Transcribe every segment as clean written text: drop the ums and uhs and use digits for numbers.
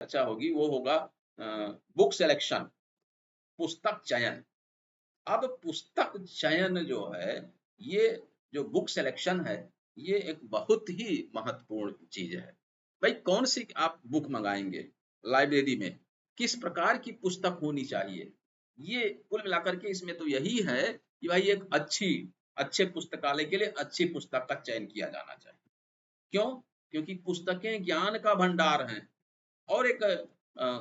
अच्छा होगी, वो होगा बुक सिलेक्शन, पुस्तक चयन। अब पुस्तक चयन जो है, ये जो बुक सिलेक्शन है, ये एक बहुत ही महत्वपूर्ण चीज है। भाई कौन सी आप बुक मंगाएंगे लाइब्रेरी में, किस प्रकार की पुस्तक होनी चाहिए, ये कुल मिलाकर के इसमें तो यही है कि भाई एक अच्छे पुस्तकालय के लिए अच्छी पुस्तक का चयन किया जाना चाहिए। क्यों? क्योंकि पुस्तकें ज्ञान का भंडार हैं, और एक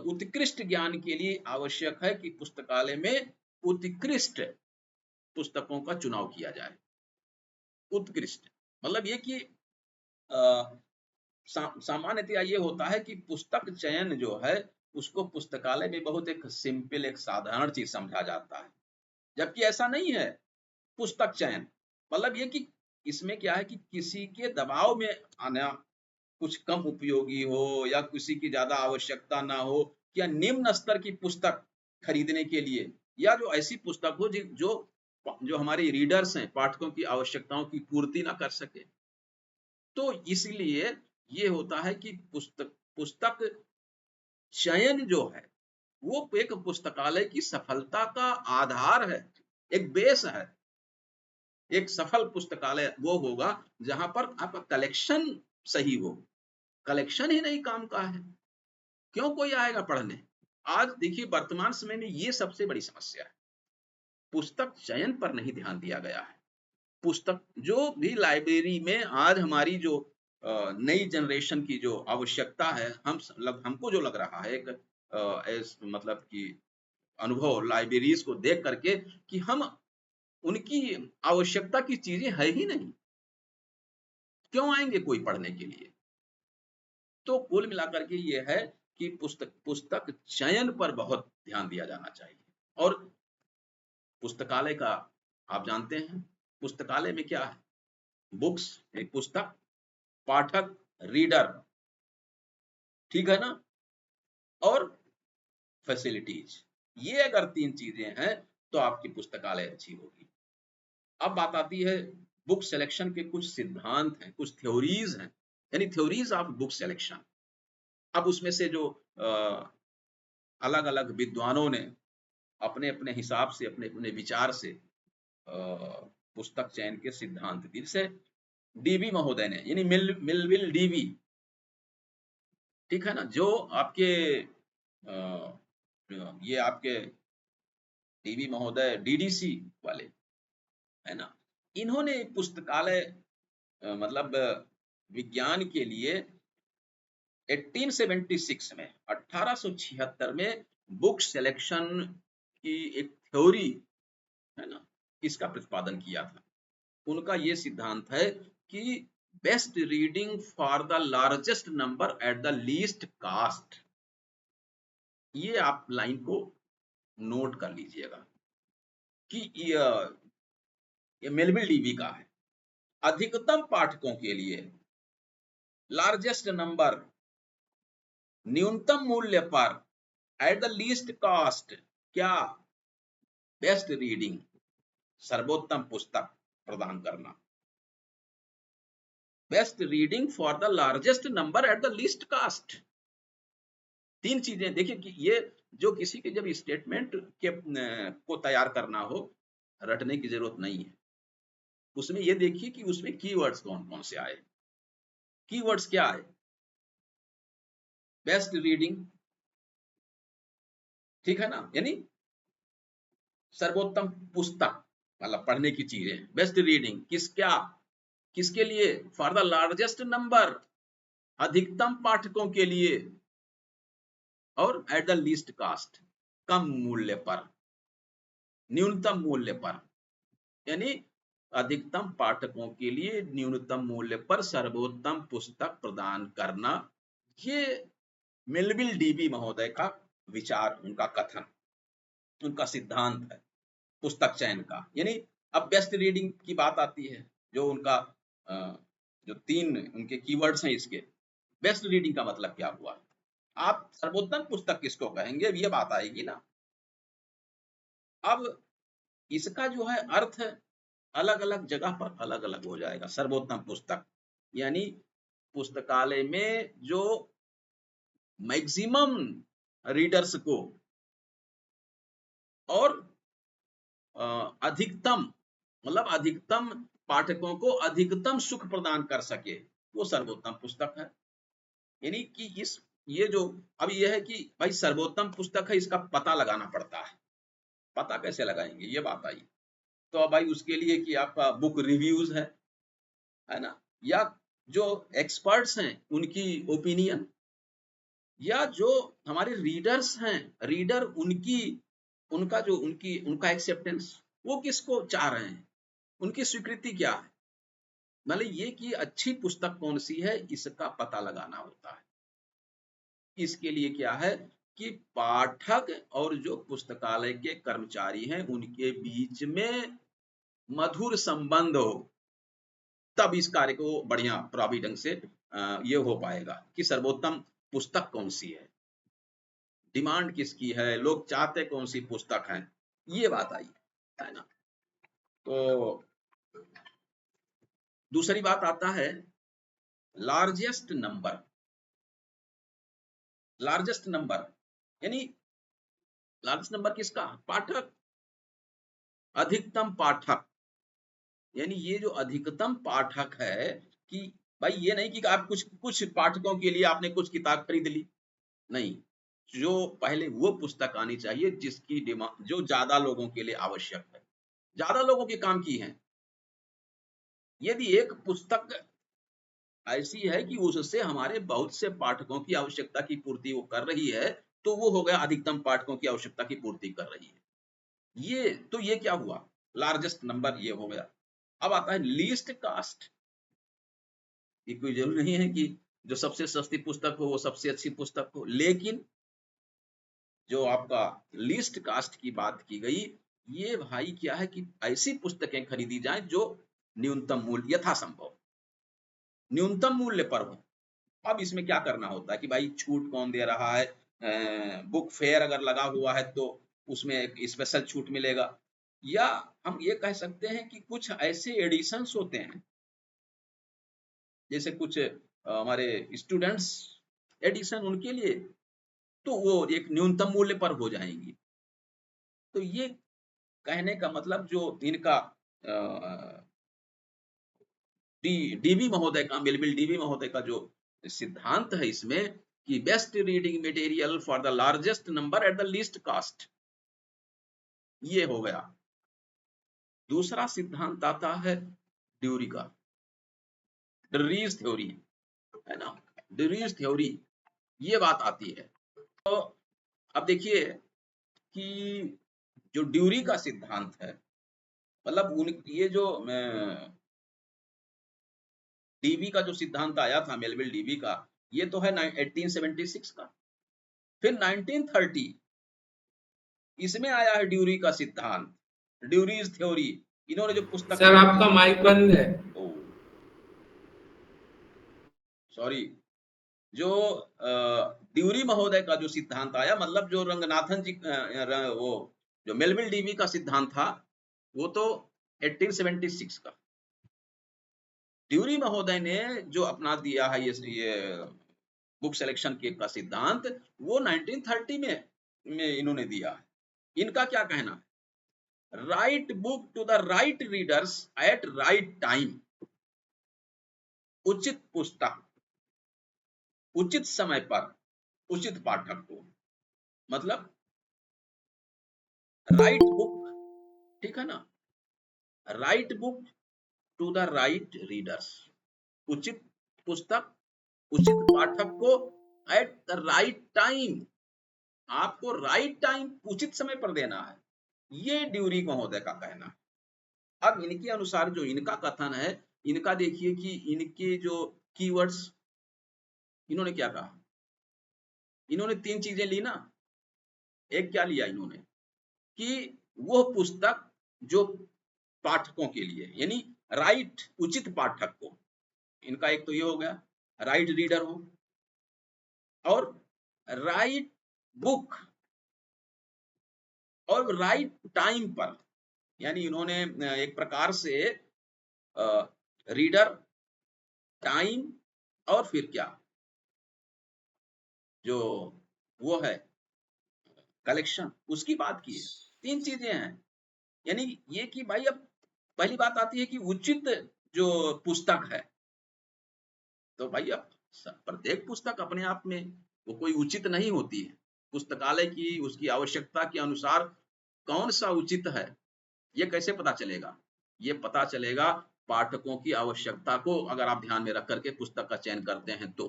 उत्कृष्ट ज्ञान के लिए आवश्यक है कि पुस्तकालय में उत्कृष्ट पुस्तकों का चुनाव किया जाए। उत्कृष्ट मतलब ये कि सामान्यतया ये होता है कि पुस्तक चयन जो है, उसको पुस्तकालय में बहुत एक सिंपल, एक साधारण चीज समझा जाता है, जबकि ऐसा नहीं है। पुस्तक चयन मतलब ये कि इसमें क्या है कि किसी के दबाव में आना, कुछ कम उपयोगी हो या किसी की ज्यादा आवश्यकता ना हो, या निम्न स्तर की पुस्तक खरीदने के लिए, या जो ऐसी पुस्तक हो जो जो हमारे रीडर्स हैं, पाठकों की आवश्यकताओं की पूर्ति ना कर सके। तो इसलिए ये होता है कि पुस्तक पुस्तक चयन जो है, वो एक पुस्तकालय की सफलता का आधार है, एक बेस है। एक सफल पुस्तकालय वो होगा जहां पर आपका कलेक्शन सही हो। कलेक्शन ही नहीं काम का है, क्यों कोई आएगा पढ़ने? आज देखिए वर्तमान समय में ये सबसे बड़ी समस्या है, पुस्तक चयन पर नहीं ध्यान दिया गया है। पुस्तक जो भी लाइब्रेरी में आज हमारी जो नई जनरेशन की जो आवश्यकता है, हमको जो लग रहा है एक मतलब कि अनुभव लाइब्रेरीज को देख करके, कि हम उनकी आवश्यकता की चीजें है ही नहीं, क्यों आएंगे कोई पढ़ने के लिए? तो कुल मिलाकर के ये है कि पुस्तक चयन पर बहुत ध्यान दिया जाना चाहिए। और पुस्तकालय का आप जानते हैं, पुस्तकालय में क्या है? बुक्स, एक पुस्तक, पाठक, रीडर, ठीक है ना, और फैसिलिटीज। ये अगर तीन चीजें हैं तो आपकी पुस्तकालय अच्छी होगी। अब बात आती है बुक सिलेक्शन के कुछ सिद्धांत हैं, कुछ थ्योरीज हैं, यानी थ्योरीज ऑफ बुक सिलेक्शन। अब उसमें से जो अलग अलग विद्वानों ने अपने अपने हिसाब से, अपने अपने विचार से पुस्तक चयन के सिद्धांत दिए। जैसे डीवी महोदय ने, यानी मिलविल डीवी, ठीक है ना, जो आपके ये आपके डीवी महोदय डीडीसी वाले है ना, इन्होंने पुस्तकालय मतलब विज्ञान के लिए 1876 में, 1876 में बुक सिलेक्शन की एक थ्योरी है ना, इसका प्रतिपादन किया था। उनका ये सिद्धांत है कि best reading for the largest number at the least cost. ये आप लाइन को नोट कर लीजिएगा कि ये मेलविल डीवी का है। अधिकतम पाठकों के लिए लार्जेस्ट नंबर, न्यूनतम मूल्य पर, एट द लीस्ट कॉस्ट, क्या? बेस्ट रीडिंग, सर्वोत्तम पुस्तक प्रदान करना। Best reading for the largest number at the least cost. तीन चीजें देखिए कि ये जो किसी के जब स्टेटमेंट के को तैयार करना हो, रटने की जरूरत नहीं है। उसमें ये देखिए कि उसमें कीवर्ड्स कौन कौन से आए। कीवर्ड्स क्या आए? बेस्ट रीडिंग, ठीक है ना, यानी सर्वोत्तम पुस्तक, मतलब पढ़ने की चीजें। बेस्ट रीडिंग किसके लिए? फॉर द लार्जेस्ट नंबर, अधिकतम पाठकों के लिए, और एट द लीस्ट कास्ट, कम मूल्य पर, न्यूनतम मूल्य पर, यानी अधिकतम पाठकों के लिए न्यूनतम मूल्य पर सर्वोत्तम पुस्तक प्रदान करना। ये मिलविल डीवी महोदय का विचार, उनका कथन, उनका सिद्धांत है पुस्तक चयन का। यानी अब बेस्ट रीडिंग की बात आती है, जो उनका जो तीन उनके कीवर्ड्स हैं इसके, बेस्ट रीडिंग का मतलब क्या हुआ? आप सर्वोत्तम पुस्तक किसको कहेंगे, ये बात आएगी ना। अब इसका जो है अर्थ अलग अलग जगह पर अलग अलग हो जाएगा। सर्वोत्तम पुस्तक यानी पुस्तकालय में जो मैक्सिमम रीडर्स को और अधिकतम मतलब अधिकतम पाठकों को अधिकतम सुख प्रदान कर सके, वो सर्वोत्तम पुस्तक है। यानी कि इस ये जो अब ये है कि भाई सर्वोत्तम पुस्तक है, इसका पता लगाना पड़ता है। पता कैसे लगाएंगे, ये बात आई। तो अब भाई उसके लिए कि आपका बुक रिव्यूज है ना, या जो एक्सपर्ट्स हैं उनकी ओपिनियन, या जो हमारे रीडर्स हैं, रीडर उनकी उनका जो उनका एक्सेप्टेंस, वो किसको चाह रहे हैं, उनकी स्वीकृति क्या है। मतलब ये कि अच्छी पुस्तक कौन सी है, इसका पता लगाना होता है। इसके लिए क्या है कि पाठक और जो पुस्तकालय के कर्मचारी हैं उनके बीच में मधुर संबंध हो, तब इस कार्य को बढ़िया प्रभावी ढंग से ये हो पाएगा कि सर्वोत्तम पुस्तक कौन सी है, डिमांड किसकी है, लोग चाहते कौन सी पुस्तक है, ये बात आई है ना। तो दूसरी बात आता है लार्जेस्ट नंबर। लार्जेस्ट नंबर यानी लार्जेस्ट नंबर किसका, पाठक, अधिकतम पाठक। यानी ये जो अधिकतम पाठक है कि भाई ये नहीं कि आप कुछ कुछ पाठकों के लिए आपने कुछ किताब खरीद ली, नहीं, जो पहले वो पुस्तक आनी चाहिए जिसकी डिमांड जो ज्यादा लोगों के लिए आवश्यक है, ज्यादा लोगों के काम की है। यदि एक पुस्तक ऐसी है कि उससे हमारे बहुत से पाठकों की आवश्यकता की पूर्ति वो कर रही है, तो वो हो गया अधिकतम पाठकों की आवश्यकता की पूर्ति कर रही है। ये क्या हुआ, लार्जेस्ट नंबर ये हो गया। अब आता है लीस्ट कास्ट। ये कोई जरूरी नहीं है कि जो सबसे सस्ती पुस्तक हो वो सबसे अच्छी पुस्तक हो, लेकिन जो आपका लीस्ट कास्ट की बात की गई, ये भाई क्या है कि ऐसी पुस्तकें खरीदी जाएं जो न्यूनतम मूल्य यथासंभव न्यूनतम मूल्य पर हो। अब इसमें क्या करना होता है कि भाई छूट कौन दे रहा है, बुक फेयर अगर लगा हुआ है तो उसमें एक स्पेशल छूट मिलेगा, या हम ये कह सकते हैं कि कुछ ऐसे एडिशंस होते हैं, जैसे कुछ हमारे स्टूडेंट्स एडिशन उनके लिए, तो वो एक न्यूनतम मूल्य पर हो जाएंगी। तो ये कहने का मतलब जो इनका डीबी महोदय का, मेलविल डीबी महोदय का जो सिद्धांत है इसमें कि best reading material for the largest number at the least cost, ये हो गया। दूसरा सिद्धांत आता है ड्यूरी का, ड्यूरीज थ्योरी, है ना, ड्यूरीज थ्योरी, ये बात आती है। तो अब देखिए कि जो ड्यूरी का सिद्धांत है, मतलब ये जो डीबी का जो सिद्धांत आया था, मेलविल डीबी का, ये तो है 1876 का। फिर 1930 इसमें आया है ड्यूरी का सिद्धांत, ड्यूरीज थ्योरी। इन्होंने जो पुस्तक सर लिखी, आपका माइक बंद है। ओ सॉरी, जो ड्यूरी महोदय का जो सिद्धांत आया, मतलब जो रंगनाथन जी वो जो मेलविल डीबी का सिद्धांत था वो तो 1876 का। ड्यूरी महोदय ने जो अपना दिया है ये बुक सिलेक्शन के का सिद्धांत, वो 1930 में इन्होंने दिया है। इनका क्या कहना है, right book to the right readers at right time. उचित पुस्तक उचित समय पर उचित पाठक को, मतलब राइट बुक, ठीक है ना, right book to the right readers, उचित पुस्तक उचित पाठक को एट द राइट टाइम, आपको राइट टाइम उचित समय पर देना है, ये ड्यूरी महोदय का कहना है। अब इनके अनुसार जो इनका कथन है, इनका देखिए कि इनके जो कीवर्ड्स, इन्होंने क्या कहा, इन्होंने तीन चीजें ली ना। एक क्या लिया इन्होंने कि वो पुस्तक जो पाठकों के लिए, यानी राइट उचित पाठक को, इनका एक तो ये हो गया राइट रीडर हो, और राइट बुक, और राइट टाइम पर। यानी इन्होंने एक प्रकार से रीडर, टाइम, और फिर क्या जो वो है कलेक्शन, उसकी बात की है। 3 चीजें हैं। यानी ये कि भाई अब पहली बात आती है कि उचित जो पुस्तक है, तो भाई अब प्रत्येक पुस्तक अपने आप में वो कोई उचित नहीं होती है। पुस्तकालय की उसकी आवश्यकता के अनुसार कौन सा उचित है, ये कैसे पता चलेगा? ये पता चलेगा पाठकों की आवश्यकता को अगर आप ध्यान में रख करके पुस्तक का चयन करते हैं तो।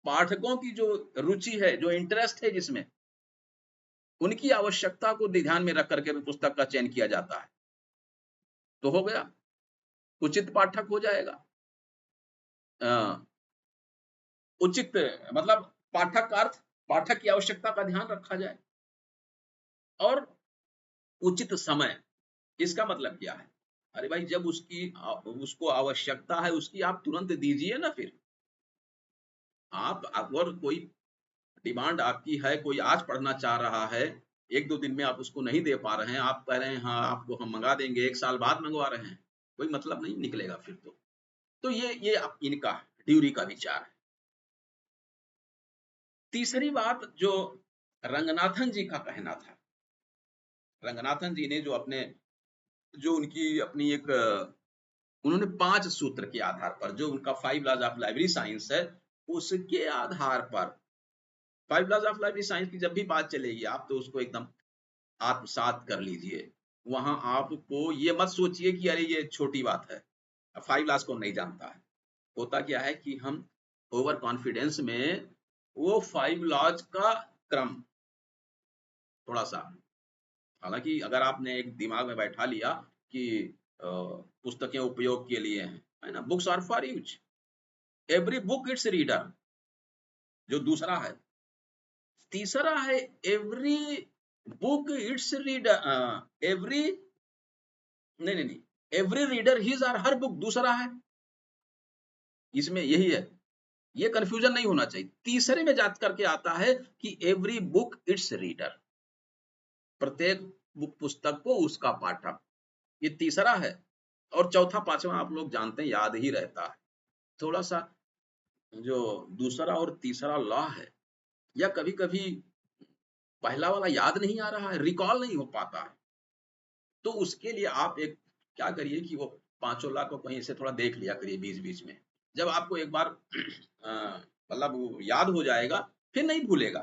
पाठकों की जो रुचि है, जो इंटरेस्ट है जिसमें, उनकी आवश्यकता को ध्यान में रख करके पुस्तक का चयन किया जाता है, तो हो गया, उचित पाठक हो जाएगा। उचित मतलब पाठक का अर्थ पाठक की आवश्यकता का ध्यान रखा जाए, और उचित समय, इसका मतलब क्या है? अरे भाई जब उसको आवश्यकता है उसकी, आप तुरंत दीजिए ना। फिर आप अगर कोई डिमांड आपकी है, कोई आज पढ़ना चाह रहा है, 1-2 दिन में आप उसको नहीं दे पा रहे हैं, आप कह रहे हैं हाँ आपको हम मंगा देंगे, 1 साल बाद मंगवा रहे हैं, कोई मतलब नहीं निकलेगा फिर तो ये इनका ड्यूरी का विचार है। तीसरी बात जो रंगनाथन जी का कहना था, रंगनाथन जी ने जो उनकी अपनी एक उन्होंने 5 सूत्र के आधार पर, जो उनका 5 लॉज ऑफ लाइब्रेरी साइंस है, उसके आधार पर 5 लॉज ऑफ लाइब्रेरी साइंस की जब भी बात चलेगी, आप तो उसको एकदम आत्मसात कर लीजिए। वहां आपको ये मत सोचिए कि अरे ये छोटी बात है, 5 लॉज को नहीं जानता है। होता क्या है कि हम ओवर कॉन्फिडेंस में वो 5 लॉज का क्रम थोड़ा सा, हालांकि अगर आपने एक दिमाग में बैठा लिया कि पुस्तकें उपयोग के लिए हैं, है ना, books are for use, every book its reader, जो दूसरा है। तीसरा है every book its reader, every नहीं, एवरी रीडर हिज और हर बुक, दूसरा है। इसमें यही है, ये कंफ्यूजन नहीं होना चाहिए। तीसरे में जात करके आता है कि एवरी बुक इट्स रीडर, प्रत्येक बुक पुस्तक को उसका पाठक, ये तीसरा है। और चौथा पांचवा आप लोग जानते हैं, याद ही रहता है। थोड़ा सा जो दूसरा और तीसरा लॉ है, या कभी कभी पहला वाला याद नहीं आ रहा है, रिकॉल नहीं हो पाता है, तो उसके लिए आप एक क्या करिए कि वो 5 लॉ को कहीं से थोड़ा देख लिया करिए बीच बीच में। जब आपको एक बार मतलब याद हो जाएगा, फिर नहीं भूलेगा,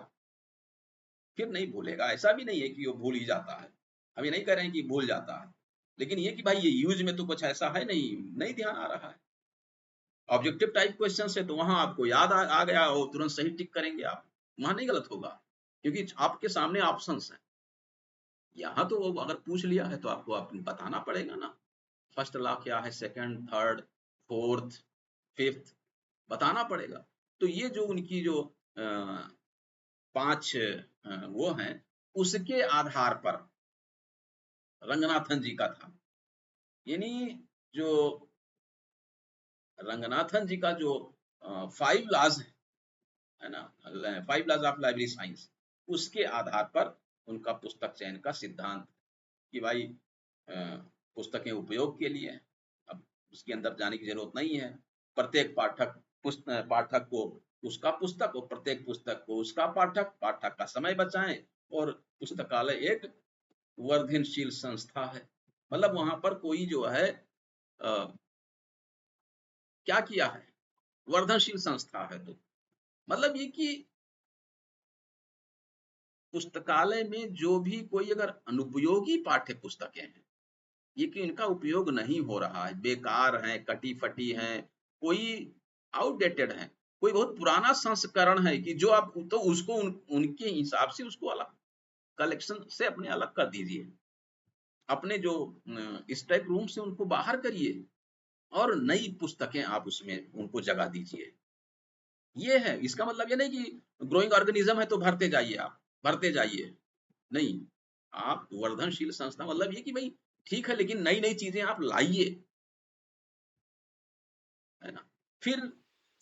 फिर नहीं भूलेगा। ऐसा भी नहीं है कि वो भूल ही जाता है, हम ये नहीं कह रहे हैं कि भूल जाता है, लेकिन ये कि भाई ये यूज में तो कुछ ऐसा है नहीं ध्यान आ रहा है। ऑब्जेक्टिव टाइप क्वेश्चन से तो वहां आपको याद आ गया, वो तुरंत सही टिक करेंगे आप, वहां नहीं गलत होगा, क्योंकि आपके सामने ऑप्शंस हैं। यहाँ तो वो अगर पूछ लिया है तो आपको बताना पड़ेगा ना, फर्स्ट लॉ क्या है, सेकंड, थर्ड, फोर्थ, फिफ्थ, बताना पड़ेगा। तो ये जो उनकी जो 5 वो हैं, उसके आधार पर रंगनाथन जी का था। यानी जो रंगनाथन जी का जो 5 लॉज है ना, 5 लॉज ऑफ लाइब्रेरी साइंस, उसके आधार पर उनका पुस्तक चयन का सिद्धांत कि भाई पुस्तकें उपयोग के लिए, अब उसके अंदर जाने की जरूरत नहीं है। प्रत्येक पाठक को उसका पुस्तक, और प्रत्येक पुस्तक को उसका पाठक, पाठक का समय बचाएं। और पुस्तकालय एक वर्धनशील संस्था है, मतलब वहां पर कोई जो है क्या किया है, वर्धनशील संस्था है। तो मतलब ये कि पुस्तकालय में जो भी कोई अगर अनुपयोगी पाठ्य पुस्तकें हैं, ये कि इनका उपयोग नहीं हो रहा है, बेकार हैं, कटी फटी हैं, कोई आउटडेटेड है, कोई बहुत पुराना संस्करण है कि जो आप तो उसको उनके हिसाब से उसको अलग कलेक्शन से अपने अलग कर दीजिए, अपने जो स्टैक रूम से उनको बाहर करिए, और नई पुस्तकें आप उसमें उनको जगह दीजिए। ये है, इसका मतलब ये नहीं कि ग्रोइंग ऑर्गेनिज्म है तो भरते जाइए, आप भरते जाइए, नहीं। आप वर्धनशील संस्था मतलब ये कि भाई ठीक है, लेकिन नई नई चीजें आप लाइए, है ना। फिर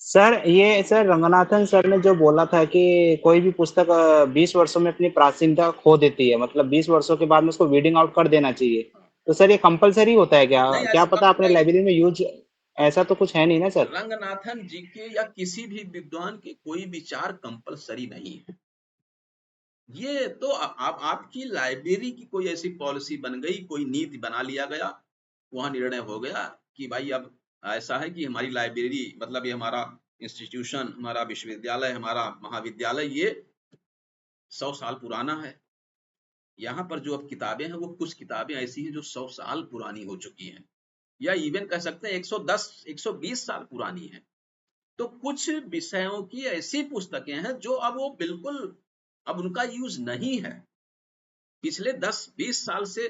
सर, ये सर रंगनाथन सर ने जो बोला था कि कोई भी पुस्तक 20 वर्षों में अपनी प्राचीनता खो देती है, मतलब 20 वर्षों के बाद में उसको वीडिंग आउट कर देना चाहिए, तो सर ये कंपलसरी होता है क्या? नहीं क्या ऐसा पता अपने नहीं, लाइब्रेरी में यूज। ऐसा तो कुछ है नहीं ना सर। रंगनाथन जी के या किसी भी विद्वान के कोई विचार कंपलसरी नहीं है। ये तो आपकी लाइब्रेरी की कोई ऐसी पॉलिसी बन गई, कोई नीति बना लिया गया, वहां निर्णय हो गया कि भाई अब ऐसा है कि हमारी लाइब्रेरी मतलब ये हमारा इंस्टीट्यूशन, हमारा विश्वविद्यालय, हमारा महाविद्यालय ये 100 साल पुराना है। यहाँ पर जो अब किताबें हैं वो कुछ किताबें ऐसी हैं जो 100 साल पुरानी हो चुकी हैं, या इवन कह सकते हैं 110 120 साल पुरानी है। तो कुछ विषयों की ऐसी पुस्तकें हैं जो अब वो बिल्कुल अब उनका यूज नहीं है, पिछले 10-20 साल से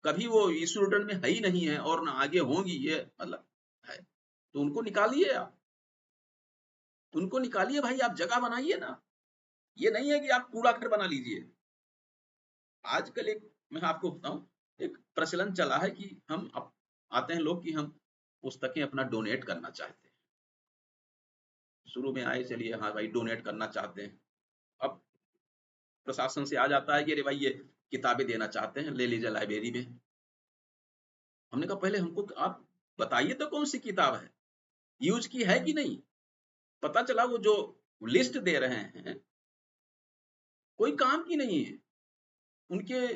कभी वो इस में है ही नहीं है और ना आगे होंगी, ये मतलब है। तो उनको निकालिए, आप उनको निकालिए भाई, आप जगह बनाइए ना। ये नहीं है कि आप कूड़ा घर बना लीजिए। आजकल एक मैं आपको बताऊं, एक प्रचलन चला है कि हम आते हैं लोग कि हम पुस्तकें अपना डोनेट करना चाहते हैं। शुरू में आए चलिए हाँ भाई डोनेट करना चाहते हैं, अब प्रशासन से आ जाता है कि अरे भाई ये किताबें देना चाहते हैं, ले लीजिए लाइब्रेरी में। हमने कहा पहले हमको आप बताइए तो कौन सी किताब है, यूज की है कि नहीं। पता चला वो जो लिस्ट दे रहे हैं कोई काम की नहीं है। उनके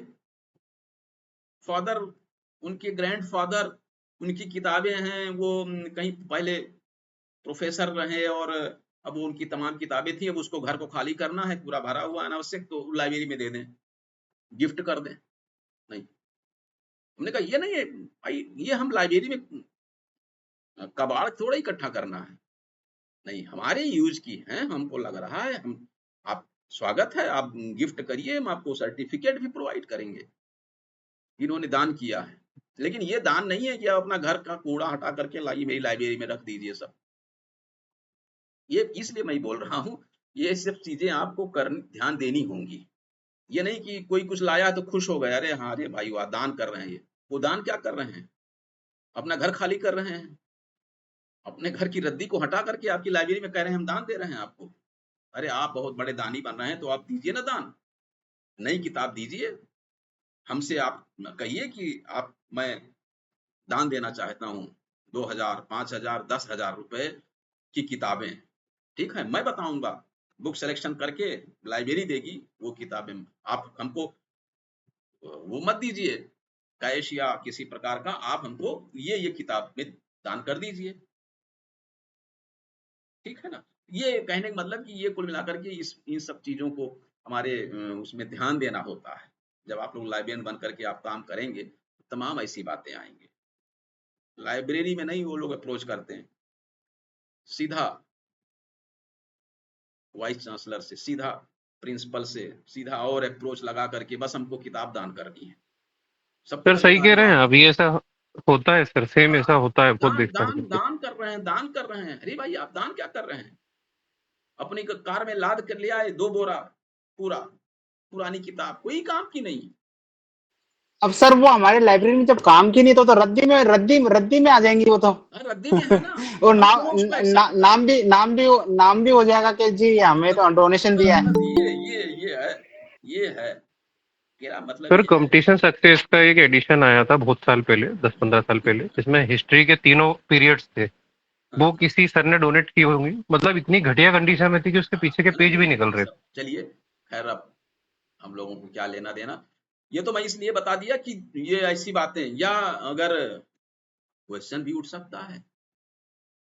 फादर, उनके ग्रैंडफादर, उनकी किताबें हैं, वो कहीं पहले प्रोफेसर रहे और अब वो उनकी तमाम किताबें थी, अब उसको घर को खाली करना है, पूरा भरा हुआ अनावश्यक, तो लाइब्रेरी में दे दें, गिफ्ट कर दें। नहीं, हमने कहा ये नहीं है भाई, ये हम लाइब्रेरी में कबाड़ थोड़ा इकट्ठा करना है, नहीं हमारे यूज की है, हमको लग रहा है हम, आप स्वागत है, आप गिफ्ट करिए, हम आपको सर्टिफिकेट भी प्रोवाइड करेंगे, इन्होंने दान किया है। लेकिन ये दान नहीं है कि आप अपना घर का कूड़ा हटा करके लाइए मेरी लाइब्रेरी में रख दीजिए सब। ये इसलिए मैं बोल रहा हूँ, ये सब चीजें आपको ध्यान देनी होंगी। ये नहीं कि कोई कुछ लाया तो खुश हो गए, अरे हाँ अरे भाई वाह दान कर रहे हैं, ये वो दान क्या कर रहे हैं, अपना घर खाली कर रहे हैं, अपने घर की रद्दी को हटा करके आपकी लाइब्रेरी में कह रहे हैं हम दान दे रहे हैं आपको। अरे आप बहुत बड़े दानी बन रहे हैं तो आप दीजिए ना दान, नई किताब दीजिए, हमसे आप कहिए कि आप मैं दान देना चाहता हूँ 2000, 5000, 10,000 रुपए की किताबें, ठीक है मैं बताऊंगा, बुक सिलेक्शन करके लाइब्रेरी देगी वो किताबें, आप हमको वो मत दीजिए कैश या किसी प्रकार का, आप हमको ये किताब में दान कर दीजिए, ठीक है ना। ये कहने का मतलब कि ये कुल मिलाकर के इस इन सब चीजों को हमारे उसमें ध्यान देना होता है। जब आप लोग लाइब्रेरियन बन करके आप काम करेंगे तमाम ऐसी बातें आएंगी। लाइब्रेरी में नहीं वो लोग अप्रोच करते हैं, सीधा वाइस चांसलर से, सीधा प्रिंसिपल से, सीधा और अप्रोच लगा करके बस हमको किताब दान करनी है। सबको सर सही लगेगा कह अरे रहे वाह, हैं, अभी ऐसा होता है सर, सेम ऐसा हाँ होता है, बहुत दान देखता दान हूँ। दान कर रहे हैं, दान कर रहे हैं, अरे भाई आप दान क्या कर रहे हैं, अपनी कार में लाद कर ले आए 2 बोरा पूरा पुरानी किताब, कोई काम की नहीं। अब सर वो हमारे लाइब्रेरी में जब काम की नहीं तो रद्दी में आ जाएंगी वो तो। रद्दी में है ना, और हम क्यों उसको एक्सेप्ट करें। नाम भी हो जाएगा कि जी हमें तो डोनेशन दिया है। बस ये है मेरा मतलब, सर ये है। कंपटीशन सक्सेस का एक एडिशन आया था बहुत साल पहले, 10-15 साल पहले, जिसमें हिस्ट्री के तीनों पीरियड्स थे। हाँ वो किसी सर ने डोनेट की होंगी, मतलब इतनी घटिया कंडीशन में थी कि उसके पीछे के पेज भी नहीं निकल ये रहे थे। सब चलिए खैर, अब हम लोगों को क्या लेना देना। ये तो मैं इसलिए बता दिया कि ये ऐसी बातें, या अगर क्वेश्चन भी उठ सकता है,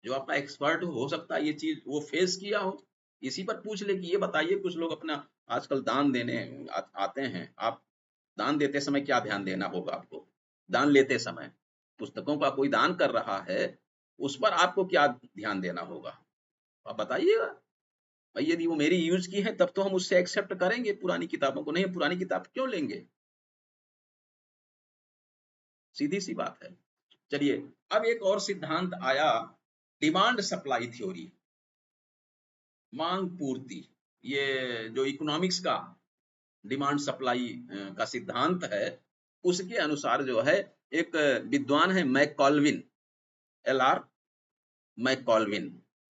जो आपका एक्सपर्ट हो सकता है ये चीज वो फेस किया हो, इसी पर पूछ ले कि ये बताइए, कुछ लोग अपना आजकल दान देने आते हैं, आप दान देते समय क्या ध्यान देना होगा आपको, दान लेते समय पुस्तकों का कोई दान कर रहा है उस पर आपको क्या ध्यान देना होगा, आप बताइएगा। भाई यदि वो मेरी यूज की है तब तो हम उससे एक्सेप्ट करेंगे पुरानी किताबों को, नहीं पुरानी किताब क्यों लेंगे, सीधी सी बात है। चलिए अब एक और सिद्धांत आया, डिमांड सप्लाई थ्योरी, मांग पूर्ति, ये जो इकोनॉमिक्स का डिमांड सप्लाई का सिद्धांत है, उसके अनुसार जो है एक विद्वान है मैककॉल्विन, LR मैककॉल्विन,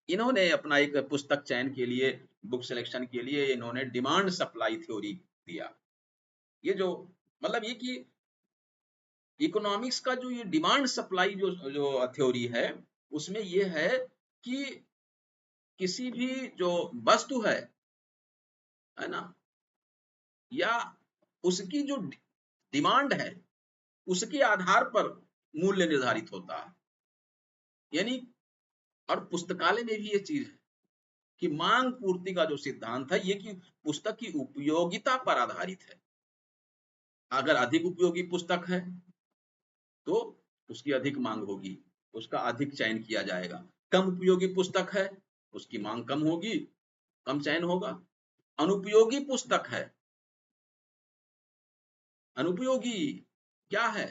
इन्होंने अपना एक पुस्तक चयन के लिए, बुक सिलेक्शन के लिए इन्होंने डिमांड सप्लाई थ्योरी दिया। ये जो मतलब ये कि इकोनॉमिक्स का जो ये डिमांड सप्लाई जो जो थ्योरी है, उसमें ये है कि किसी भी जो वस्तु है ना, या उसकी जो डिमांड है, उसके आधार पर मूल्य निर्धारित होता है। यानी और पुस्तकालय में भी ये चीज है कि मांग पूर्ति का जो सिद्धांत है, ये कि पुस्तक की उपयोगिता पर आधारित है। अगर अधिक उपयोगी पुस्तक है तो उसकी अधिक मांग होगी, उसका अधिक चयन किया जाएगा। कम उपयोगी पुस्तक है, उसकी मांग कम होगी, कम चयन होगा। अनुपयोगी पुस्तक है, अनुपयोगी क्या है,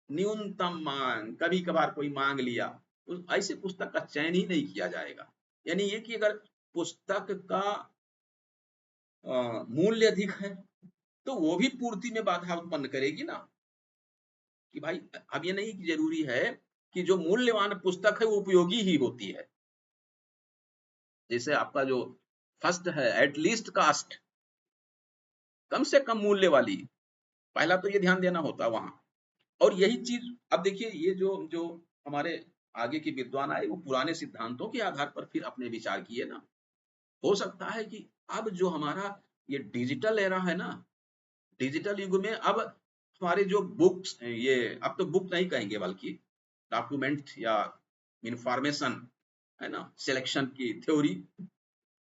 न्यूनतम मांग, कभी कभार कोई मांग लिया, ऐसे पुस्तक का चयन ही नहीं किया जाएगा। यानी ये कि अगर पुस्तक का मूल्य अधिक है तो वो भी पूर्ति में बाधा उत्पन्न करेगी ना, कि भाई अब ये नहीं जरूरी है कि जो मूल्यवान पुस्तक है वो उपयोगी ही होती है। जैसे आपका जो फर्स्ट है, एटलीस्ट कास्ट, कम से कम मूल्य वाली, पहला तो ये ध्यान देना होता वहां। और यही चीज अब देखिए, ये जो जो हमारे आगे के विद्वान आए, वो पुराने सिद्धांतों के आधार पर फिर अपने विचार किए ना। हो सकता है कि अब जो हमारा ये डिजिटल एरा है ना, डिजिटल युग में अब हमारे जो बुक्स, ये अब तो बुक नहीं कहेंगे बल्कि डॉक्यूमेंट या इंफॉर्मेशन है ना, सिलेक्शन की थ्योरी,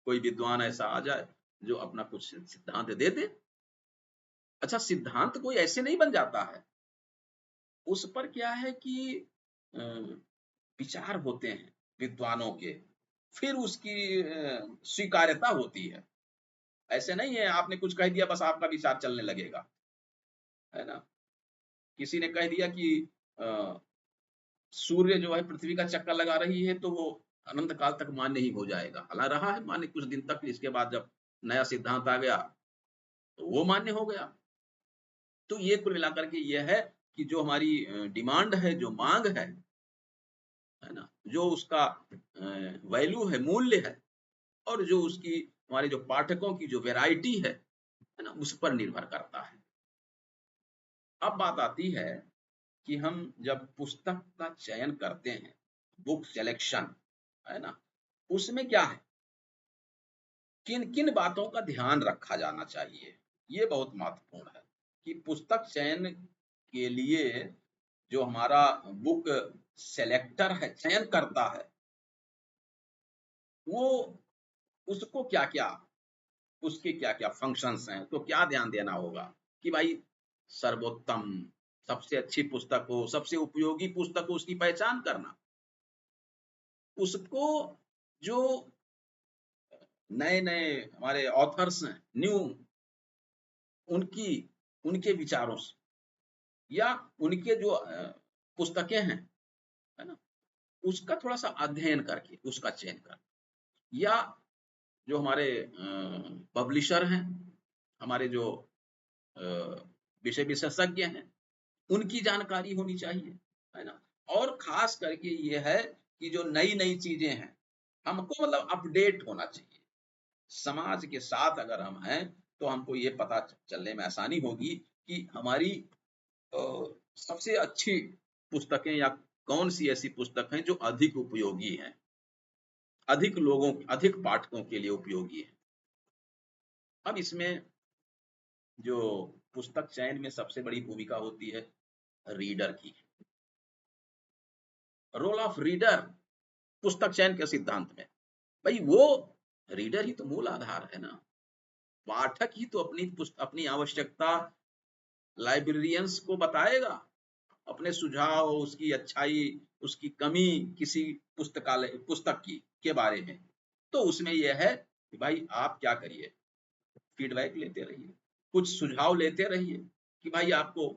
कोई विद्वान ऐसा आ जाए जो अपना कुछ सिद्धांत दे दे। अच्छा, सिद्धांत कोई ऐसे नहीं बन जाता है, उस पर क्या है कि विचार होते हैं विद्वानों के, फिर उसकी स्वीकार्यता होती है। ऐसे नहीं है आपने कुछ कह दिया बस आपका विचार चलने लगेगा, है ना। किसी ने कह दिया कि सूर्य जो है पृथ्वी का चक्कर लगा रही है, तो वो अनंत काल तक मान्य ही हो जाएगा। हालांकि रहा है मान्य कुछ दिन तक, इसके बाद जब नया सिद्धांत आ गया तो वो मान्य हो गया। तो ये कुल मिलाकर के ये है कि जो हमारी डिमांड है, जो मांग है ना, जो उसका वैल्यू है, मूल्य है, और जो उसकी हमारे जो पाठकों की जो वैरायटी है ना, उस पर निर्भर करता है। अब बात आती है कि हम जब पुस्तक का चयन करते हैं, बुक सिलेक्शन, है ना, उसमें क्या है, किन किन बातों का ध्यान रखा जाना चाहिए, ये बहुत महत्वपूर्ण है। कि पुस्तक चयन के लिए जो हमारा बुक सेलेक्टर है, चयन करता है, वो उसको क्या क्या, उसके क्या क्या फंक्शंस हैं, तो क्या ध्यान देना होगा कि भाई सर्वोत्तम, सबसे अच्छी पुस्तक हो, सबसे उपयोगी पुस्तक हो, उसकी पहचान करना। उसको जो नए नए हमारे ऑथर्स हैं, न्यू, उनकी उनके विचारों से, या उनके जो पुस्तकें हैं, है ना, उसका थोड़ा सा अध्ययन करके उसका चयन कर, या जो हमारे पब्लिशर हैं, हमारे जो विषय विशेषज्ञ हैं, उनकी जानकारी होनी चाहिए, है ना। और खास करके ये है कि जो नई नई चीजें हैं, हमको मतलब अपडेट होना चाहिए। समाज के साथ अगर हम हैं तो हमको ये पता चलने में आसानी होगी कि हमारी सबसे अच्छी पुस्तकें या कौन सी ऐसी पुस्तक हैं जो अधिक उपयोगी हैं, अधिक लोगों, अधिक पाठकों के लिए उपयोगी है। अब इसमें जो पुस्तक चयन में सबसे बड़ी भूमिका होती है रीडर की, रोल ऑफ रीडर पुस्तक चयन के सिद्धांत में। भाई वो रीडर ही तो मूल आधार है ना, पाठक ही तो अपनी आवश्यकता लाइब्रेरियंस को बताएगा, अपने सुझाव, उसकी अच्छाई, उसकी कमी किसी पुस्तकालय पुस्तक की के बारे में। तो उसमें यह है कि भाई आप क्या करिए, फीडबैक लेते रहिए, कुछ सुझाव लेते रहिए कि भाई आपको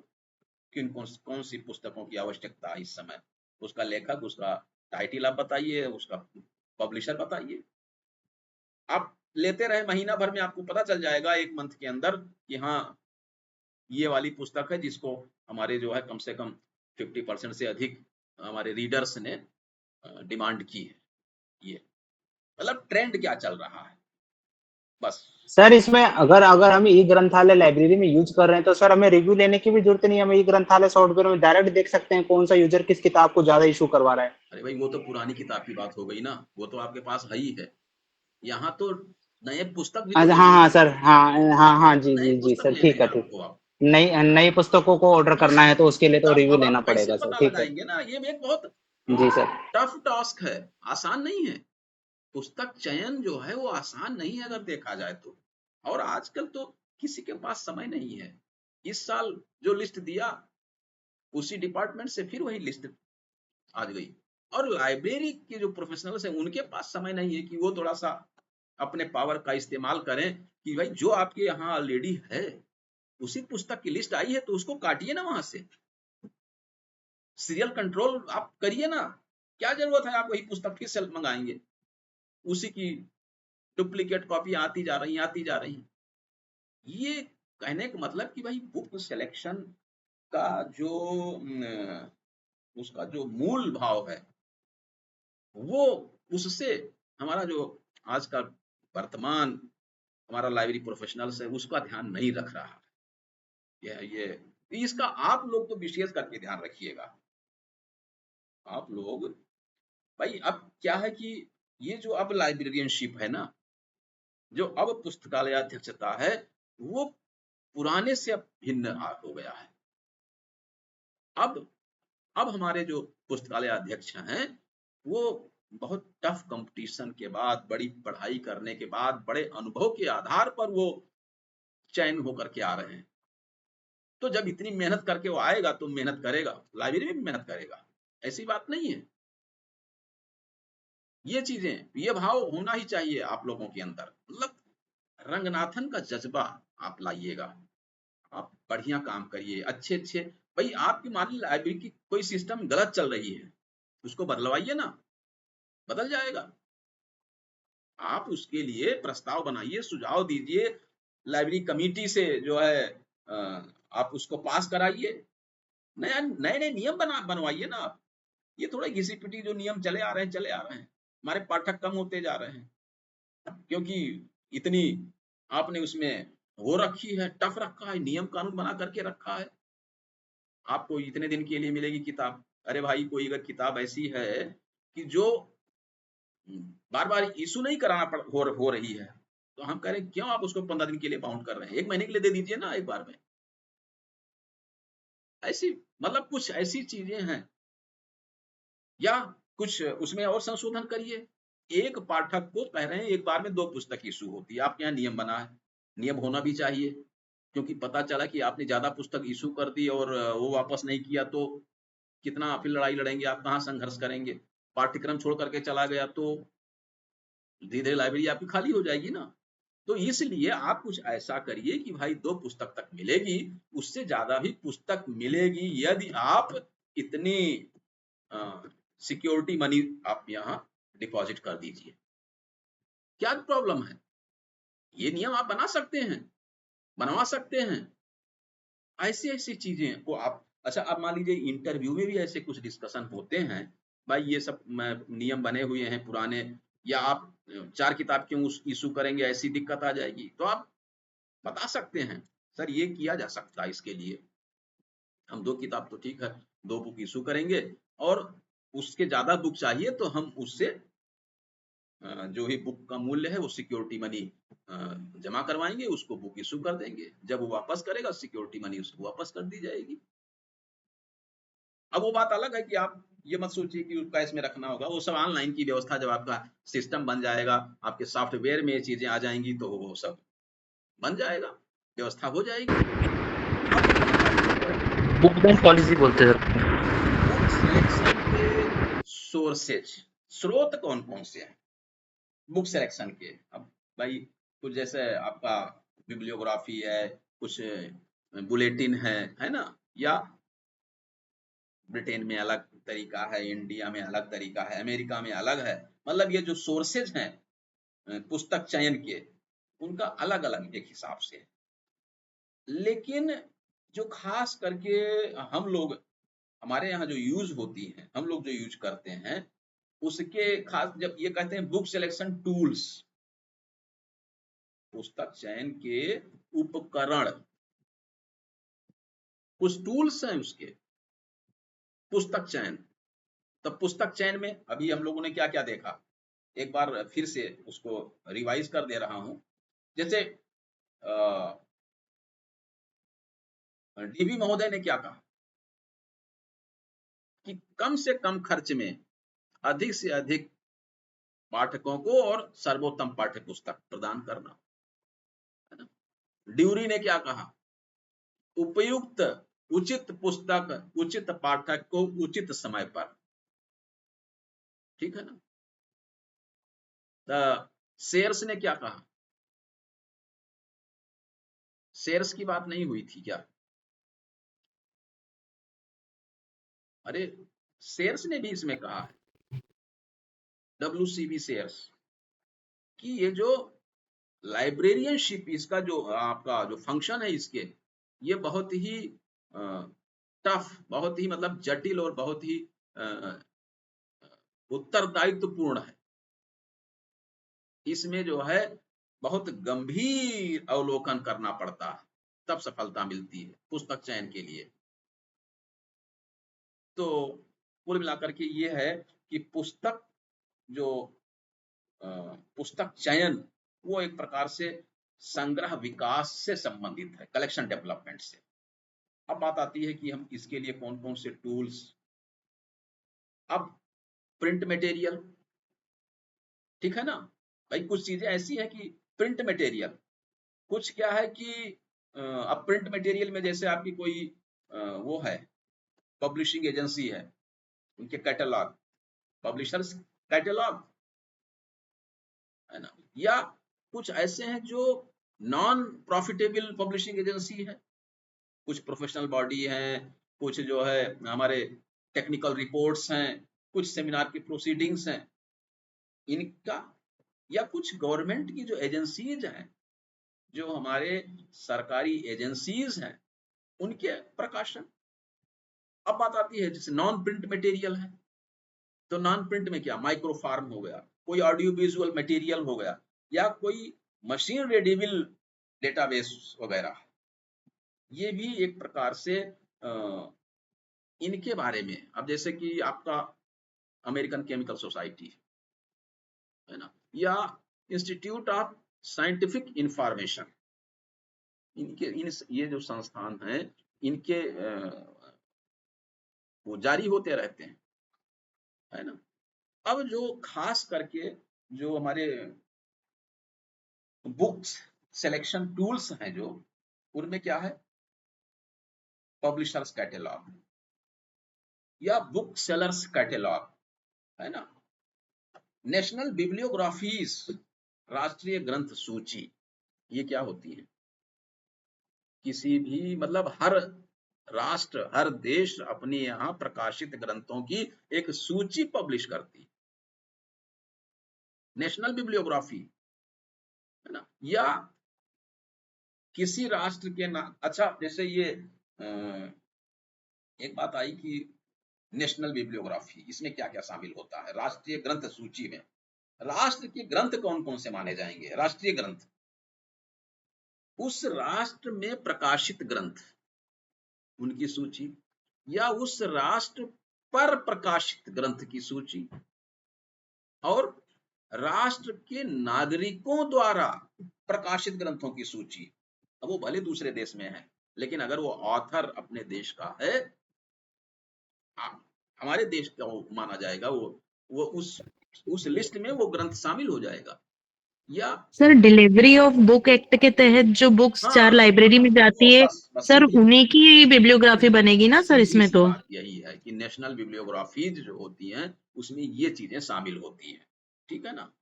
किन कौन सी पुस्तकों की आवश्यकता है इस समय, उसका लेखक, उसका टाइटल आप बताइए, उसका पब्लिशर बताइए। आप लेते रहे, महीना भर में आपको पता चल जाएगा, एक मंथ के अंदर, कि हाँ ये वाली पुस्तक है जिसको हमारे जो है कम से कम 50% से अधिक हमारे रीडर्स ने डिमांड की है। ये मतलब ट्रेंड क्या चल रहा है। बस। सर इसमें अगर अगर हम ई ग्रंथालय लाइब्रेरी में यूज कर रहे हैं तो सर हमें रिव्यू लेने की भी जरूरत नहीं है, हम ई ग्रंथालय सॉफ्टवेयर में डायरेक्ट देख सकते हैं कौन सा यूजर किस किताब को ज्यादा इशू करवा रहा है। अरे भाई वो तो पुरानी किताब की बात हो गई ना, वो तो आपके पास है ही है। यहाँ तो नए पुस्तक भी तो अच्छा हाँ लेंगे हाँ ना, सर, हाँ हाँ हाँ, जी नए जी जी पुस्तक सर, लेने ठीक हैं है ठीक। आपको आप। नई नई पुस्तकों को ऑर्डर करना है तो उसके लिए तो रिव्यू अब लेना आप कैसे पड़ेगा सर, पता ठीक है। लगाएंगे ना, ये एक बहुत जी सर। टफ टास्क है, आसान नहीं है। पुस्तक चयन जो है वो आसान नहीं है अगर देखा जाए तो। और आजकल तो किसी के पास समय नहीं है। इस साल जो लिस्ट दिया उसी डिपार्टमेंट से फिर वही लिस्ट आ गई। और लाइब्रेरी के जो प्रोफेशनल्स हैं उनके पास समय नहीं है कि वो थोड़ा सा अपने पावर का इस्तेमाल करें कि भाई जो आपके यहाँ ऑलरेडी है उसी पुस्तक की लिस्ट आई है तो उसको काटिए ना, वहां से सीरियल कंट्रोल आप करिए ना। क्या जरूरत है आप वही पुस्तक फिर से मंगाएंगे, उसी की डुप्लीकेट कॉपी आती जा रही। ये कहने का मतलब कि भाई बुक सिलेक्शन का जो उसका जो मूल भाव है वो, उससे हमारा जो आज का वर्तमान हमारा लाइब्रेरी प्रोफेशनल्स है उसका ध्यान नहीं रख रहा है। ये इसका आप लोग तो विशेष करके ध्यान रखिएगा। आप लोग भाई, अब क्या है कि ये जो अब लाइब्रेरियनशिप है ना, जो अब पुस्तकालय अध्यक्षता है, वो पुराने से अब भिन्न हो गया है। अब अब हमारे जो पुस्तकालय अध्यक्ष हैं वो बहुत टफ कंपटीशन के बाद, बड़ी पढ़ाई करने के बाद, बड़े अनुभव के आधार पर वो चयन होकर के आ रहे हैं। तो जब इतनी मेहनत करके वो आएगा तो मेहनत करेगा, लाइब्रेरी में भी मेहनत करेगा, ऐसी बात नहीं है। ये चीजें, ये भाव होना ही चाहिए आप लोगों के अंदर। मतलब रंगनाथन का जज्बा आप लाइएगा, आप बढ़िया काम करिए, अच्छे अच्छे। भाई आपकी मान ली लाइब्रेरी की कोई सिस्टम गलत चल रही है, उसको बदलवाइए ना, बदल जाएगा। आप उसके लिए प्रस्ताव बनाइए, सुझाव दीजिए, लाइब्रेरी कमेटी से जो है आप उसको पास कराइए, नया नए नए नियम बनवाइए ना आप। ये थोड़ा घिसी पिटी जो नियम चले आ रहे हैं चले आ रहे हैं, हमारे पाठक कम होते जा रहे हैं क्योंकि इतनी आपने उसमें वो रखी है, टफ रखा है, नियम कानून बना करके रखा है। आपको इतने दिन के लिए मिलेगी किताब। अरे भाई कोई अगर किताब ऐसी है कि जो बार बार इशू नहीं कराना हो रही है, तो हम कह रहे हैं क्यों आप उसको 15 दिन के लिए बाउंड कर रहे हैं, 1 महीने के लिए दे दीजिए ना एक बार में। ऐसी मतलब कुछ ऐसी चीजें हैं, या कुछ उसमें और संशोधन करिए। एक पाठक को कह रहे हैं एक बार में 2 पुस्तक इशू होती है, आपके यहाँ नियम बना है, नियम होना भी चाहिए। क्योंकि पता चला कि आपने ज्यादा पुस्तक इशू कर दी और वो वापस नहीं किया तो कितना फिर लड़ाई लड़ेंगे आप, कहाँ संघर्ष करेंगे। पाठ्यक्रम छोड़ करके चला गया तो धीरे धीरे लाइब्रेरी आपकी खाली हो जाएगी ना। तो इसलिए आप कुछ ऐसा करिए कि भाई 2 पुस्तक तक मिलेगी, उससे ज्यादा भी पुस्तक मिलेगी यदि आप इतनी सिक्योरिटी मनी आप यहाँ डिपॉजिट कर दीजिए। क्या प्रॉब्लम है, ये नियम आप बना सकते हैं, बनवा सकते हैं। ऐसी ऐसी चीजें को आप, अच्छा अब मान लीजिए इंटरव्यू में भी ऐसे कुछ डिस्कशन होते हैं, भाई ये सब नियम बने हुए हैं पुराने, या आप 4 किताब क्यों इशू करेंगे, ऐसी दिक्कत आ जाएगी, तो आप बता सकते हैं सर ये किया जा सकता है, इसके लिए हम 2 किताब तो ठीक है, 2 बुक इशू करेंगे, और उसके ज्यादा बुक चाहिए तो हम उससे जो भी बुक का मूल्य है वो सिक्योरिटी मनी जमा करवाएंगे, उसको बुक इशू कर देंगे, जब वो वापस करेगा सिक्योरिटी मनी उसको वापस कर दी जाएगी। अब वो बात अलग है कि आप ये मत सोचिए कि कैश में रखना होगा, वो सब ऑनलाइन की व्यवस्था, जब आपका सिस्टम बन जाएगा, आपके सॉफ्टवेयर में ये चीजें आ जाएंगी तो वो सब बन जाएगा, व्यवस्था हो जाएगी। अब बुक बैंक पॉलिसी बोलते हैं बुक सिलेक्शन के सोर्सेज, स्रोत कौन कौन से हैं बुक सिलेक्शन के। अब भाई कुछ जैसे आपका बिब्लियोग्राफी है, कुछ बुलेटिन है ना, या ब्रिटेन में अलग तरीका है, इंडिया में अलग तरीका है, अमेरिका में अलग है। मतलब ये जो सोर्सेज हैं पुस्तक चयन के, उनका अलग अलग एक हिसाब से है। लेकिन जो खास करके हम लोग, हमारे यहाँ जो यूज होती है, हम लोग जो यूज करते हैं, उसके खास जब ये कहते हैं बुक सिलेक्शन टूल्स, पुस्तक चयन के उपकरण, कुछ टूल्स हैं उसके पुस्तक चयन। तब पुस्तक चयन में अभी हम लोगों ने क्या क्या देखा, एक बार फिर से उसको रिवाइज कर दे रहा हूं। जैसे डीवी महोदय ने क्या कहा कि कम से कम खर्च में अधिक से अधिक पाठकों को और सर्वोत्तम पाठ्य पुस्तक प्रदान करना, है ना। ड्यूरी ने क्या कहा, उपयुक्त उचित पुस्तक उचित पाठक को उचित समय पर, ठीक है ना। शेयर्स ने क्या कहा, शेयर्स की बात नहीं हुई थी क्या? अरे शेयर्स ने भी इसमें कहा है, WCB शेयर्स, कि ये जो लाइब्रेरियनशिप, इसका जो आपका जो फंक्शन है इसके, ये बहुत ही टफ, बहुत ही मतलब जटिल और बहुत ही उत्तरदायित्वपूर्ण है। इसमें जो है बहुत गंभीर अवलोकन करना पड़ता है, तब सफलता मिलती है पुस्तक चयन के लिए। तो कुल मिलाकर के ये है कि पुस्तक जो पुस्तक चयन वो एक प्रकार से संग्रह विकास से संबंधित है, कलेक्शन डेवलपमेंट से। अब बात आती है कि हम इसके लिए कौन कौन से टूल्स। अब प्रिंट मटेरियल, ठीक है ना भाई, कुछ चीजें ऐसी है कि प्रिंट मटेरियल, कुछ क्या है कि अब प्रिंट मटेरियल में जैसे आपकी कोई वो है पब्लिशिंग एजेंसी है, उनके कैटलॉग, पब्लिशर्स कैटलॉग, है ना, या कुछ ऐसे हैं जो नॉन प्रॉफिटेबल पब्लिशिंग एजेंसी है, कुछ प्रोफेशनल बॉडी हैं, कुछ जो है हमारे टेक्निकल रिपोर्ट्स हैं, कुछ सेमिनार की प्रोसीडिंग्स हैं इनका, या कुछ गवर्नमेंट की जो एजेंसीज हैं, जो हमारे सरकारी एजेंसीज हैं, उनके प्रकाशन। अब बात आती है जैसे नॉन प्रिंट मटेरियल है, तो नॉन प्रिंट में क्या, माइक्रो फार्म हो गया, कोई ऑडियो विजुअल मटेरियल हो गया, या कोई मशीन रीडेबल डेटाबेस वगैरह। ये भी एक प्रकार से इनके बारे में, अब जैसे कि आपका अमेरिकन केमिकल सोसाइटी है ना, या इंस्टीट्यूट ऑफ साइंटिफिक इंफॉर्मेशन, इनके ये जो संस्थान हैं, इनके वो जारी होते रहते हैं, है ना। अब जो खास करके जो हमारे बुक्स सिलेक्शन टूल्स हैं, जो उनमें क्या है, पब्लिशर्स कैटलॉग या बुक सेलर्स कैटलॉग, है ना, नेशनल बिब्लियोग्राफीज, राष्ट्रीय ग्रंथ सूची। ये क्या होती है, किसी भी मतलब हर राष्ट्र, हर देश अपने यहाँ प्रकाशित ग्रंथों की एक सूची पब्लिश करती है, नेशनल बिब्लियोग्राफी, है ना। या किसी राष्ट्र के नाम, अच्छा जैसे ये एक बात आई कि नेशनल बिब्लियोग्राफी, इसमें क्या क्या शामिल होता है राष्ट्रीय ग्रंथ सूची में, राष्ट्र के ग्रंथ कौन कौन से माने जाएंगे, राष्ट्रीय ग्रंथ, उस राष्ट्र में प्रकाशित ग्रंथ उनकी सूची, या उस राष्ट्र पर प्रकाशित ग्रंथ की सूची, और राष्ट्र के नागरिकों द्वारा प्रकाशित ग्रंथों की सूची। अब वो भले दूसरे देश में है, लेकिन अगर वो ऑथर अपने देश का है, हमारे देश का वो माना जाएगा, वो उस लिस्ट में वो ग्रंथ शामिल हो जाएगा। या sir delivery of book act के तहत जो बुक्स हाँ, 4 लाइब्रेरी में जाती है, बस सर उन्हीं की बिब्लियोग्राफी बनेगी ना सर इसमें? तो यही है कि नेशनल बिब्लियोग्राफीज जो होती हैं उसमें ये चीजें शामिल होती हैं, ठीक है ना।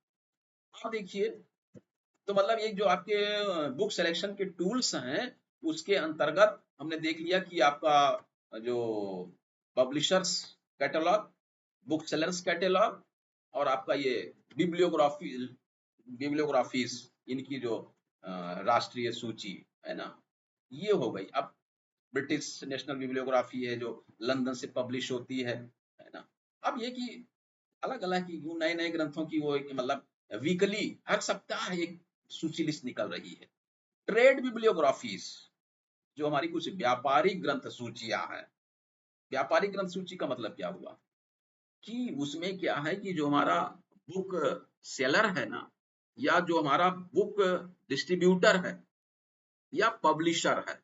अब देखिए, तो मतलब ये जो आपके बुक सिलेक्शन के टूल्स हैं, उसके अंतर्गत हमने देख लिया कि आपका जो publishers catalogue, book sellers catalogue, और आपका ये बिब्लियोग्राफीज, इनकी जो राष्ट्रीय सूची है ना, ये हो गई। अब ब्रिटिश नेशनल बिब्लियोग्राफी है जो लंदन से पब्लिश होती है ना। अब ये कि अलग अलग की नए नए ग्रंथों की वो एक मतलब वीकली, हर सप्ताह एक सूची लिस्ट निकल रही है। ट्रेड बिब्लियोग्राफीज जो हमारी कुछ व्यापारिक ग्रंथ सूचियां हैं। व्यापारिक ग्रंथ सूची का मतलब क्या हुआ कि उसमें क्या है कि जो हमारा बुक सेलर है ना, या जो हमारा बुक डिस्ट्रीब्यूटर है या पब्लिशर है,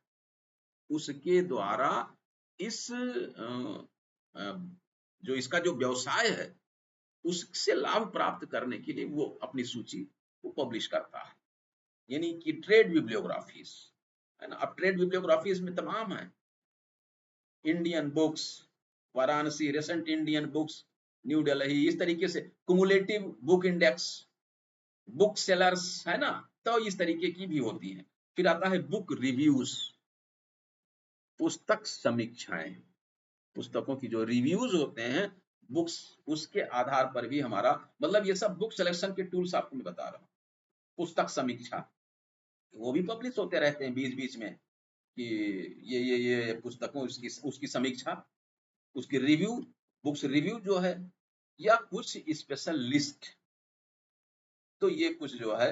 उसके द्वारा इस जो इसका जो व्यवसाय है उससे लाभ प्राप्त करने के लिए वो अपनी सूची को पब्लिश करता है, यानी कि ट्रेड बिब्लियोग्राफीज है ना। अब ट्रेड बिब्लियोग्राफीज में तमाम है, Indian books, Varanasi, रेसेंट Indian books, new Delhi, इस तरीके से cumulative book index, book sellers है ना, तो इस तरीके की भी होती है। फिर आता है बुक रिव्यूज, पुस्तक समीक्षाएं, पुस्तकों की जो रिव्यूज होते हैं बुक्स, उसके आधार पर भी हमारा मतलब ये सब बुक सिलेक्शन के टूल्स आपको मैं बता रहा हूँ। पुस्तक समीक्षा वो भी पब्लिश होते रहते हैं बीच बीच में कि ये पुस्तकों उसकी समीक्षा, उसकी रिव्यू, बुक्स रिव्यू जो है, या कुछ स्पेशल लिस्ट। तो ये कुछ जो है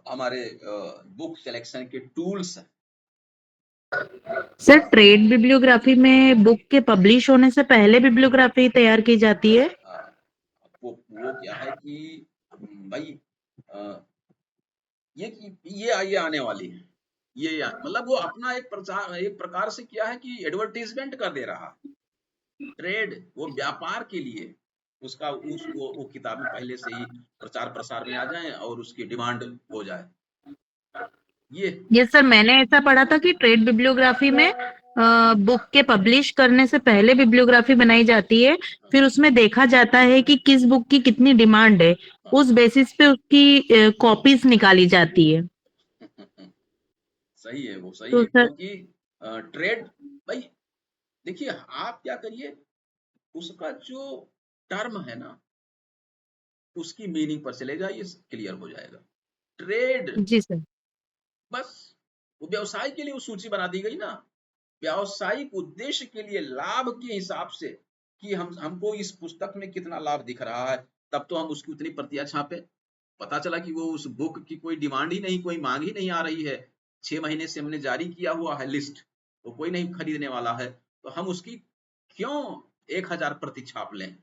हमारे बुक सिलेक्शन के टूल्स हैं। सर ट्रेड बिब्लियोग्राफी में बुक के पब्लिश होने से पहले बिब्लियोग्राफी तैयार की जाती है? वो क्या है कि भाई ये आने वाली है, ये मतलब वो अपना एक प्रकार से क्या है कि एडवर्टीजमेंट कर दे रहा। ट्रेड वो व्यापार के लिए उसका वो किताबें पहले से ही प्रचार प्रसार में आ जाएं और उसकी डिमांड हो जाए। ये सर मैंने ऐसा पढ़ा था कि ट्रेड बिब्लियोग्राफी में बुक के पब्लिश करने से पहले बिब्लियोग्राफी बनाई जाती है, फिर उसमें देखा जाता है कि किस बुक की कितनी डिमांड है, उस बेसिस पे उसकी कॉपीज निकाली जाती है। सही है, वो सही तो है, सर क्योंकि ट्रेड भाई देखिए आप क्या करिए, उसका जो टर्म है ना उसकी मीनिंग पर चले जाइए, क्लियर हो जाएगा। ट्रेड जी सर। बस वो व्यवसाय के लिए वो सूची बना दी गई ना, व्यावसायिक उद्देश्य के लिए लाभ के हिसाब से कि हमको इस पुस्तक में कितना लाभ दिख रहा है, तब तो हम उसकी उतनी प्रतियां छापे। पता चला कि वो उस बुक की कोई डिमांड ही नहीं, कोई मांग ही नहीं आ रही है, 6 महीने से हमने जारी किया हुआ है लिस्ट, तो कोई नहीं खरीदने वाला है, तो हम उसकी क्यों 1000 प्रति छाप लें।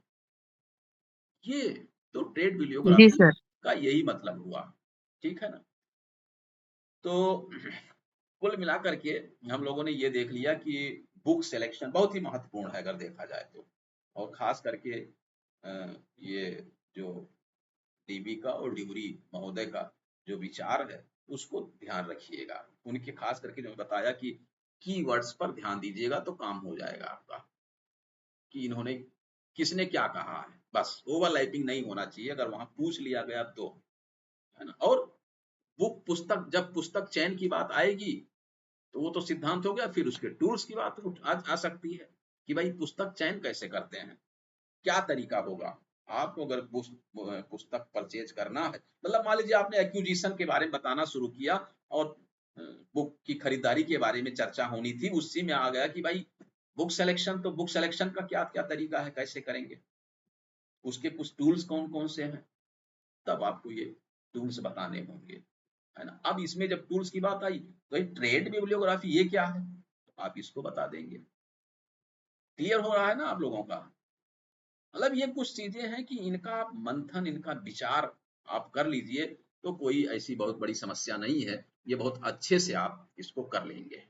ये तो ट्रेड जी बिब्लियोग्राफी सर। का यही मतलब हुआ, ठीक है ना। तो कुल मिलाकर के हम लोगों ने ये देख लिया कि बुक सिलेक्शन बहुत ही महत्वपूर्ण है अगर देखा जाए तो, और खास करके ये जो डीबी का और ड्यूरी महोदय का जो विचार है उसको ध्यान रखिएगा। उनके खास करके जो बताया कि कीवर्ड्स पर ध्यान दीजिएगा तो काम हो जाएगा आपका, कि इन्होंने किसने क्या कहा है, बस ओवरलैपिंग नहीं होना चाहिए, अगर वहां पूछ लिया गया तो, है ना। और बुक पुस्तक, जब पुस्तक चयन की बात आएगी तो वो तो सिद्धांत हो गया, फिर उसके टूल्स की बात आ सकती है कि भाई पुस्तक चयन कैसे करते हैं, क्या तरीका होगा। आपको अगर पुस्तक परचेज करना है, मतलब मान लीजिए आपने एक्विजिशन के बारे में बताना शुरू किया और बुक की खरीदारी के बारे में चर्चा होनी थी, उसी में आ गया कि भाई बुक सिलेक्शन, तो बुक सिलेक्शन का क्या क्या तरीका है, कैसे करेंगे, उसके कुछ टूल्स कौन कौन से हैं, तब आपको ये टूल्स बताने होंगे, है ना। अब इसमें जब टूल्स की बात आई तो ट्रेड बिब्लियोग्राफी ये क्या है, तो आप इसको बता देंगे। क्लियर हो रहा है ना आप लोगों का। मतलब ये कुछ चीजें हैं कि इनका आप मंथन, इनका विचार आप कर लीजिए तो कोई ऐसी बहुत बड़ी समस्या नहीं है, ये बहुत अच्छे से आप इसको कर लेंगे।